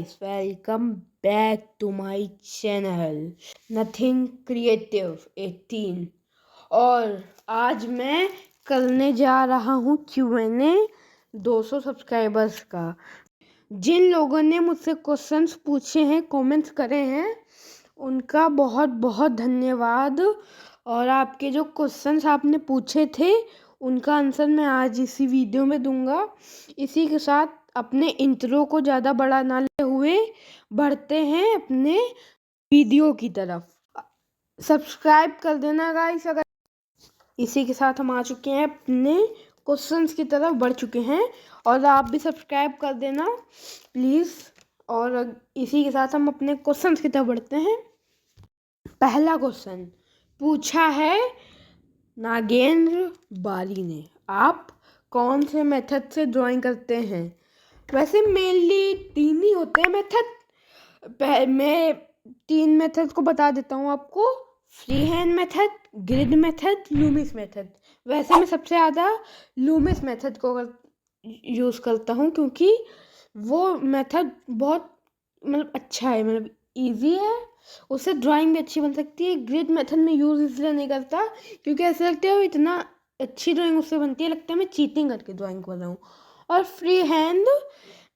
guys, welcome back to my channel Nothing Creative 18। और आज मैं करने जा रहा हूँ Q&A 200 सब्सक्राइबर्स का। जिन लोगों ने मुझसे क्वेश्चंस पूछे हैं, कमेंट्स करे हैं, उनका बहुत बहुत धन्यवाद। और आपके जो क्वेश्चंस आपने पूछे थे उनका आंसर मैं आज इसी वीडियो में दूंगा। इसी के साथ अपने इंट्रो को ज़्यादा बड़ा ना लेते हुए बढ़ते हैं अपने वीडियो की तरफ। सब्सक्राइब कर देना गाइस। अगर इसी के साथ हम आ चुके हैं अपने क्वेश्चंस की तरफ बढ़ चुके हैं, और आप भी सब्सक्राइब कर देना प्लीज़। और इसी के साथ हम अपने क्वेश्चंस की तरफ बढ़ते हैं। पहला क्वेश्चन पूछा है नागेंद्र बारी ने, आप कौन से मेथड से ड्राइंग करते हैं? वैसे मेनली 3 ही होते हैं मेथड। मैं 3 मेथड को बता देता हूँ आपको: free hand method, grid method, Lumix method. वैसे मैं सबसे ज़्यादा लूमिस मेथड को यूज़ करता हूँ, क्योंकि वो मेथड बहुत अच्छा है, ईजी है, उससे ड्राइंग भी अच्छी बन सकती है। ग्रिड मेथड में यूज़ इसलिए नहीं करता क्योंकि ऐसा लगता है वो इतना अच्छी ड्राइंग उससे बनती है, लगता है मैं चीटिंग करके ड्राइंग कर रहा हूँ। और फ्री हैंड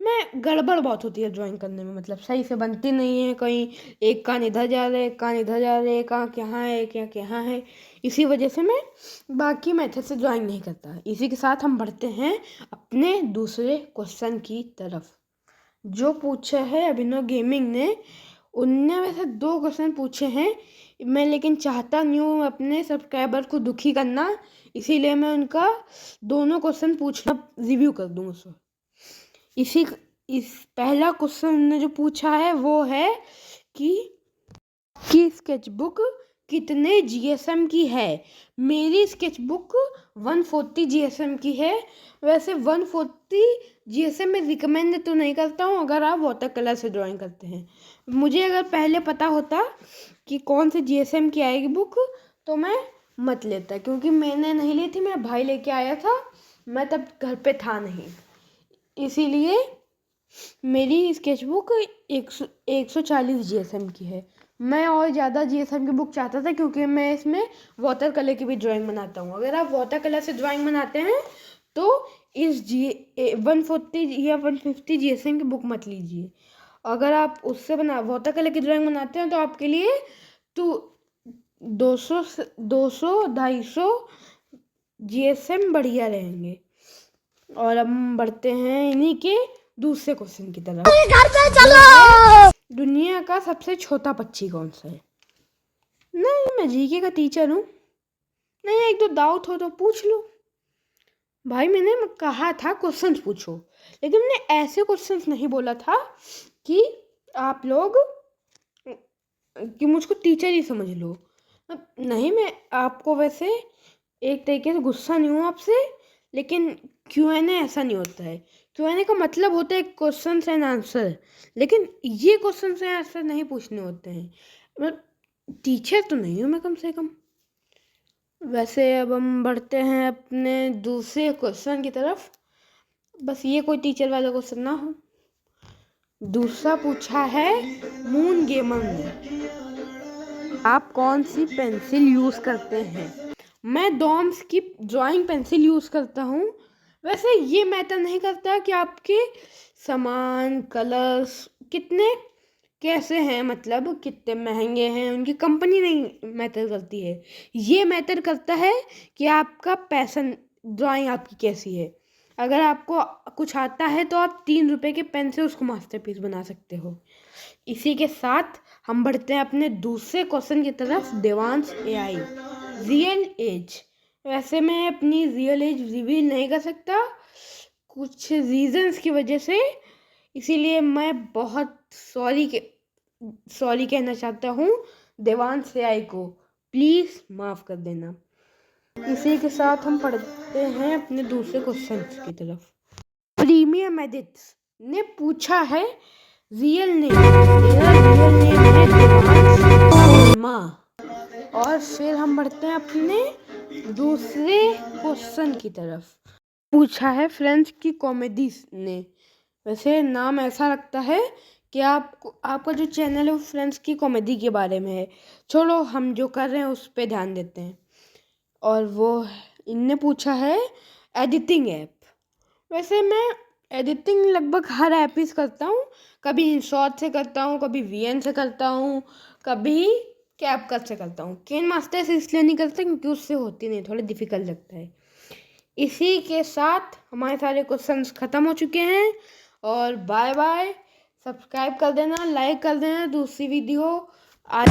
में गड़बड़ बहुत होती है ड्राइंग करने में, सही से बनती नहीं है। कहीं एक कान इधर जा रहा है, एक कान इधर जा रहा है, एक आँख यहाँ है, एक आँख यहाँ है। इसी वजह से मैं बाकी मेथड से ड्राइंग नहीं करता। इसी के साथ हम बढ़ते हैं अपने दूसरे क्वेश्चन की तरफ, जो पूछा है अभिनव गेमिंग ने। उनने वैसे 2 क्वेश्चन पूछे हैं, मैं लेकिन चाहता नहीं हूँ अपने सब्सक्राइबर को दुखी करना, इसीलिए मैं उनका दोनों क्वेश्चन पूछना रिव्यू कर दूँ उसको। इस पहला क्वेश्चन उन्होंने जो पूछा है वो है कि स्केचबुक कितने जीएसएम की है? मेरी स्केचबुक 140 जीएसएम की है। वैसे 140 जीएसएम में रिकमेंड तो नहीं करता हूँ अगर आप वाटर कलर से ड्राइंग करते हैं। मुझे अगर पहले पता होता कि कौन से जीएसएम की आएगी बुक तो मैं मत लेता, क्योंकि मैंने नहीं ली थी, मेरा भाई लेके आया था, मैं तब घर पे था नहीं। इसीलिए मेरी स्केचबुक 140 जीएसएम की है। मैं और ज़्यादा जीएसएम की बुक चाहता था, क्योंकि मैं इसमें वाटर कलर की भी ड्राइंग बनाता हूँ। अगर आप वाटर कलर से ड्राइंग बनाते हैं तो इस 140 या 150 जीएसएम की बुक मत लीजिए। अगर आप उससे वाटर कलर की ड्राइंग बनाते हैं तो आपके लिए तो 200-250 जीएसएम बढ़िया रहेंगे। और अब हम बढ़ते हैं इन्हीं के दूसरे क्वेश्चन की तरफ। घर पे चलो। दुनिया का सबसे छोटा पक्षी कौन सा है? नहीं, मैं जीके का टीचर हूँ। नहीं, एक दो डाउट हो तो पूछ लो भाई। मैंने कहा था क्वेश्चंस पूछो, लेकिन मैंने ऐसे क्वेश्चंस नहीं बोला था कि आप लोग कि मुझको टीचर ही समझ लो। नहीं, मैं आपको वैसे एक तरीके से गुस्सा नहीं हूँ आपसे, लेकिन Q&A ऐसा नहीं होता है। Q&A का मतलब होता है क्वेश्चन एंड आंसर, लेकिन ये क्वेश्चन एंड आंसर नहीं पूछने होते हैं। टीचर तो नहीं हूँ मैं कम से कम। वैसे अब हम बढ़ते हैं अपने दूसरे क्वेश्चन की तरफ। बस ये कोई टीचर वाला क्वेश्चन ना हो। दूसरा पूछा है मून गेमर ने, आप कौन सी पेंसिल यूज़ करते हैं? मैं डॉम्स की ड्राइंग पेंसिल यूज़ करता हूँ। वैसे ये मैटर नहीं करता कि आपके सामान कलर्स कितने कैसे हैं, कितने महंगे हैं, उनकी कंपनी नहीं मैटर करती है। ये मैटर करता है कि आपका पैशन, ड्राइंग आपकी कैसी है। अगर आपको कुछ आता है तो आप 3 रुपए के पेन से उसको मास्टरपीस बना सकते हो। इसी के साथ हम बढ़ते हैं अपने दूसरे क्वेश्चन की तरफ। Devansh AI, real age. वैसे मैं अपनी रियल एज रिवील नहीं कर सकता कुछ रीजंस की वजह से, इसीलिए मैं बहुत सॉरी कहना चाहता हूँ देवांश एआई को, प्लीज़ माफ़ कर देना। इसी के साथ हम पढ़ते हैं अपने दूसरे क्वेश्चन की तरफ। प्रीमियम एडिट्स ने पूछा है रियल नेम। मेरा रियल नेम है देवांश शर्मा। और फिर हम बढ़ते हैं अपने दूसरे क्वेश्चन की तरफ। पूछा है फ्रेंड्स की कॉमेडी ने। वैसे नाम ऐसा लगता है कि आपका जो चैनल है वो फ्रेंड्स की कॉमेडी के बारे में है। छोड़ो, हम जो कर रहे हैं उस पे ध्यान देते हैं। और वो इनने पूछा है एडिटिंग ऐप। वैसे मैं एडिटिंग लगभग हर ऐप ही से करता हूँ। कभी InShot से करता हूँ, कभी VN से करता हूँ, कभी कैपकट से करता हूँ। केन मास्टर से इसलिए नहीं करता क्योंकि उससे होती नहीं, थोड़ा डिफिकल्ट लगता है। इसी के साथ हमारे सारे क्वेश्चंस ख़त्म हो चुके हैं और बाय बाय। सब्सक्राइब कर देना, लाइक कर देना। दूसरी वीडियो आज